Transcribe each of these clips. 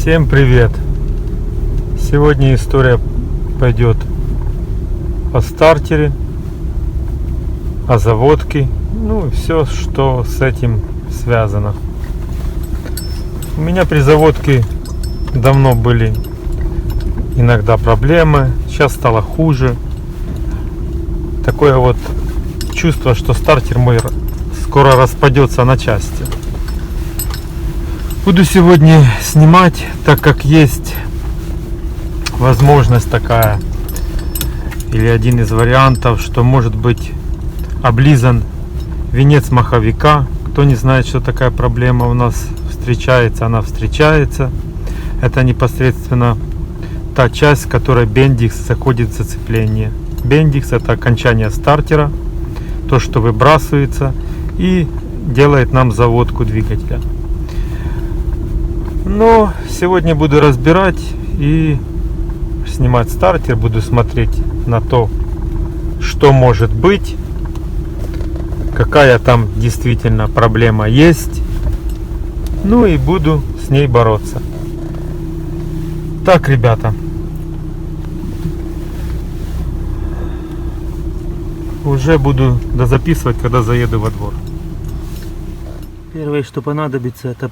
Всем привет! Сегодня история пойдет о стартере, о заводке, ну и все, что с этим связано. У меня при заводке давно были иногда проблемы, сейчас стало хуже. Такое вот чувство, что стартер мой скоро распадется на части. Буду сегодня снимать, так как есть возможность такая, или один из вариантов, что может быть облизан венец маховика. Кто не знает, что такая проблема у нас встречается, она встречается. Это непосредственно та часть, в которой бендикс заходит в зацепление. Бендикс — это окончание стартера, то, что выбрасывается и делает нам заводку двигателя. Но сегодня буду разбирать и снимать стартер, буду смотреть на то, что может быть, какая там действительно проблема есть, ну и буду с ней бороться. Так, ребята, уже буду дозаписывать, когда заеду во двор. Первое, что понадобится, это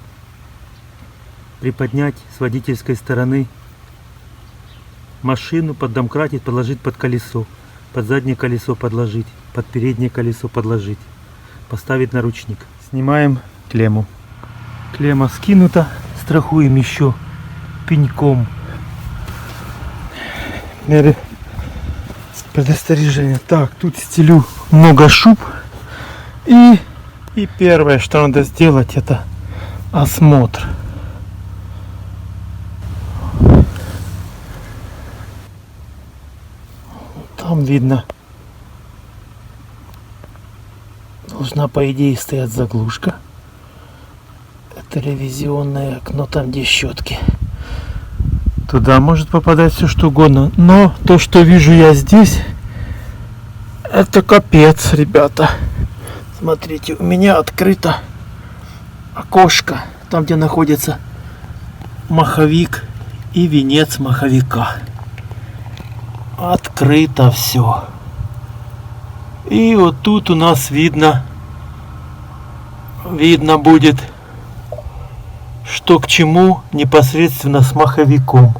приподнять с водительской стороны машину, поддомкратить, подложить под колесо, под заднее колесо подложить, под переднее колесо подложить, поставить на ручник. Снимаем клемму. Клемма скинута, страхуем еще пеньком. Предостережение. Так, тут стелю много шуб. И первое, что надо сделать, это осмотр. Там видно, должна по идее стоять заглушка. Это ревизионное окно, там где щетки. Туда может попадать все что угодно. Но то, что вижу я здесь, это капец, ребята. Смотрите, у меня открыто окошко, там где находится маховик и венец маховика. Открыто все. И вот тут у нас видно будет, что к чему непосредственно с маховиком,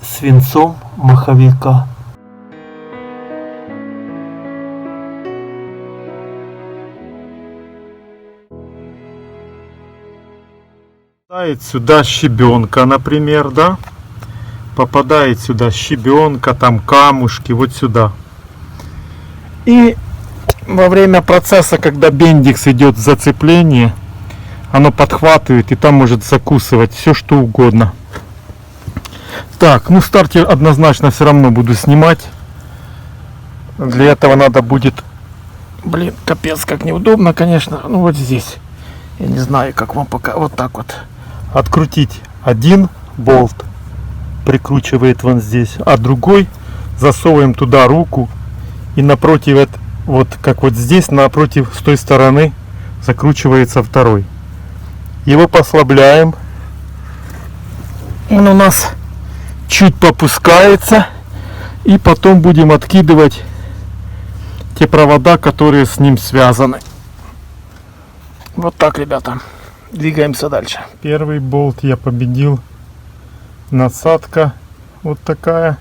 с венцом маховика. Попадает сюда щебенка, например, да? Попадает сюда щебенка, там камушки, вот сюда. И во время процесса, когда бендикс идет в зацепление, оно подхватывает и там может закусывать все что угодно. Так, ну стартер однозначно все равно буду снимать. Для этого надо будет, блин, капец как неудобно, конечно. Ну вот здесь, я не знаю, как вам пока, вот так вот открутить один болт, прикручивает вон здесь, а другой засовываем туда руку и напротив, вот как вот здесь, напротив, с той стороны закручивается второй. Его послабляем, он у нас чуть попускается, и потом будем откидывать те провода, которые с ним связаны. Вот так, ребята, двигаемся дальше. Первый болт я победил. Насадка вот такая,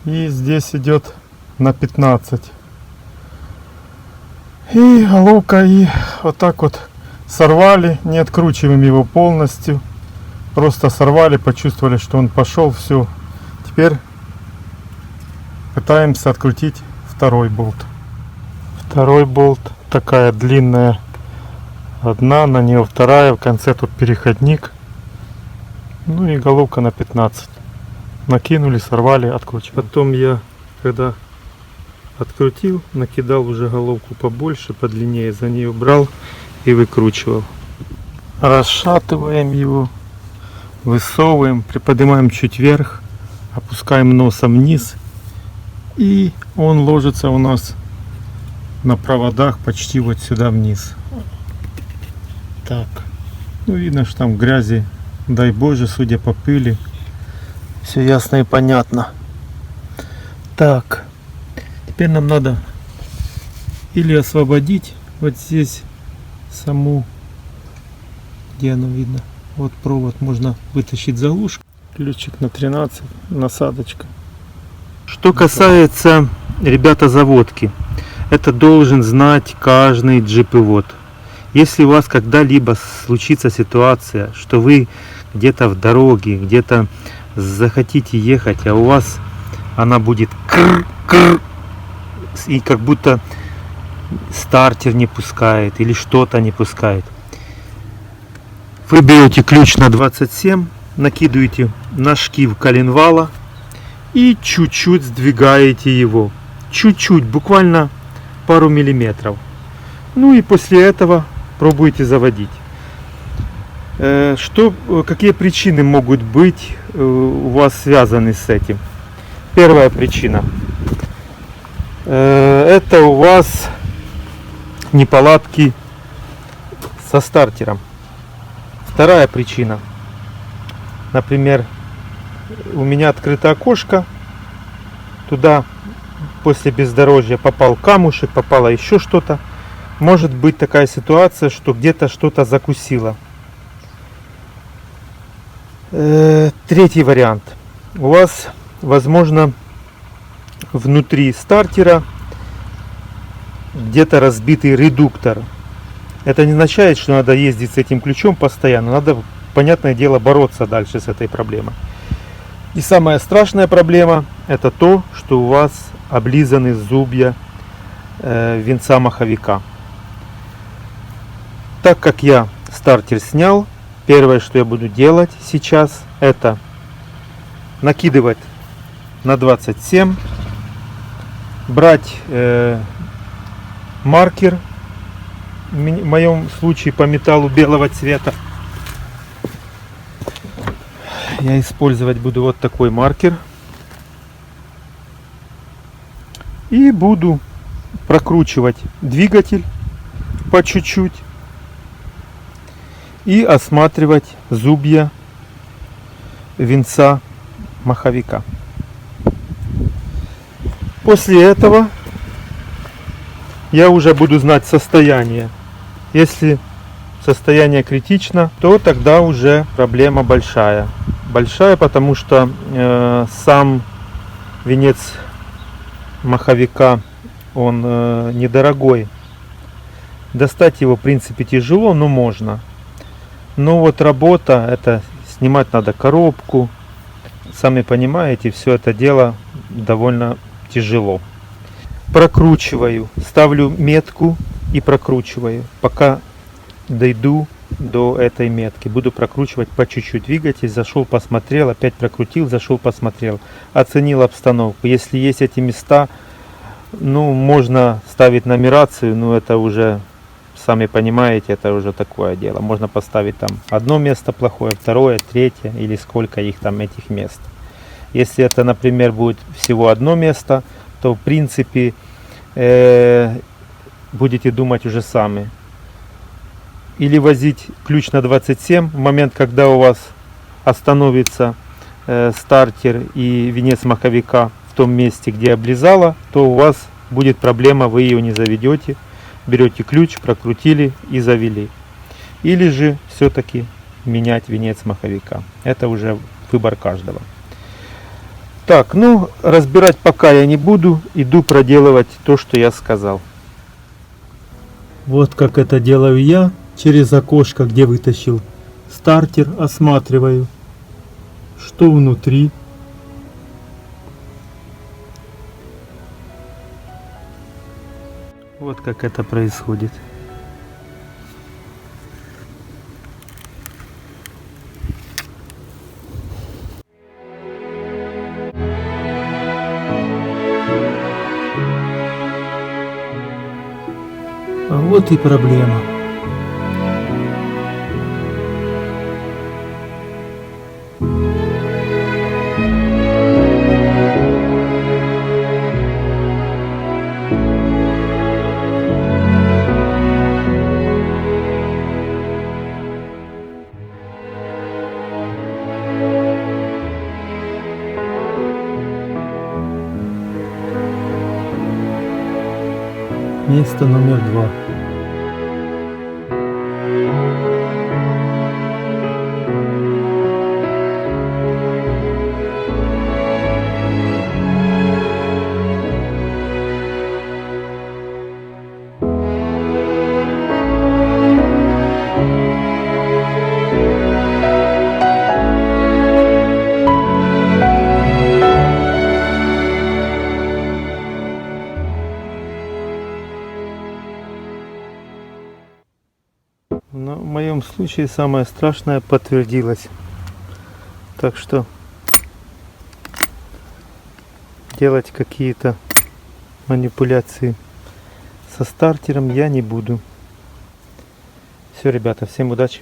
и здесь идет на 15, и головка, и вот так вот сорвали, не откручиваем его полностью, просто сорвали, почувствовали, что он пошел, все. Теперь пытаемся открутить второй болт. Второй болт, такая длинная одна, на нее вторая, в конце тут переходник. Ну и головка на 15. Накинули, сорвали, открутили. Потом я, когда открутил, накидал уже головку побольше, подлиннее, за нее брал и выкручивал. Расшатываем его, высовываем, приподнимаем чуть вверх, опускаем носом вниз, и он ложится у нас на проводах почти вот сюда вниз. Так, ну видно, что там грязи Дай Боже, судя по пыли. Все ясно и понятно. Так, теперь нам надо или освободить вот здесь саму, где оно видно, вот провод, можно вытащить заглушку. Ключик на 13, насадочка. Что касается, ребята, заводки, это должен знать каждый джиповод. Если у вас когда-либо случится ситуация, что вы где-то в дороге, где-то захотите ехать, а у вас она будет кр-кр, и как будто стартер не пускает или что-то не пускает, вы берете ключ на 27, накидываете на шкив коленвала и чуть-чуть сдвигаете его. Чуть-чуть, буквально пару миллиметров. Ну и после этого пробуйте заводить. Какие причины могут быть у вас связаны с этим? Первая причина. Это у вас неполадки со стартером. Вторая причина. Например, у меня открыто окошко. Туда после бездорожья попал камушек, попало еще что-то. Может быть такая ситуация, что где-то что-то закусило. Третий вариант. У вас, возможно, внутри стартера где-то разбитый редуктор. Это не означает, что надо ездить с этим ключом постоянно. Надо, понятное дело, бороться дальше с этой проблемой. И самая страшная проблема — это то, что у вас облизаны зубья винца маховика. Так как я стартер снял, первое, что я буду делать сейчас, это накидывать на 27, брать маркер, в моем случае по металлу белого цвета. Я использовать буду вот такой маркер. И буду прокручивать двигатель по чуть-чуть и осматривать зубья винца маховика. После этого я уже буду знать состояние. Если состояние критично, то тогда уже проблема большая. Большая, потому что сам венец маховика, он недорогой. Достать его в принципе тяжело, но можно. Но вот работа, это снимать надо коробку. Сами понимаете, все это дело довольно тяжело. Прокручиваю, ставлю метку и прокручиваю, пока дойду до этой метки. Буду прокручивать по чуть-чуть двигатель. Зашел, посмотрел, опять прокрутил, зашел, посмотрел. Оценил обстановку. Если есть эти места, ну, можно ставить нумерацию, но это уже, сами понимаете, это уже такое дело. Можно поставить там одно место плохое, второе, третье, или сколько их там, этих мест. Если это, например, будет всего одно место, то в принципе будете думать уже сами. Или возить ключ на 27 в момент, когда у вас остановится стартер и венец маховика в том месте, где облизало, то у вас будет проблема, вы ее не заведете. Берете ключ, прокрутили и завели. Или же все-таки менять венец маховика. Это уже выбор каждого. Так, ну, разбирать пока я не буду. Иду проделывать то, что я сказал. Вот как это делаю я. Через окошко, где вытащил стартер, осматриваю, что внутри. Вот как это происходит. А вот и проблема. Место номер 2. Но в моем случае самое страшное подтвердилось. Так что делать какие-то манипуляции со стартером я не буду. Все, ребята, всем удачи.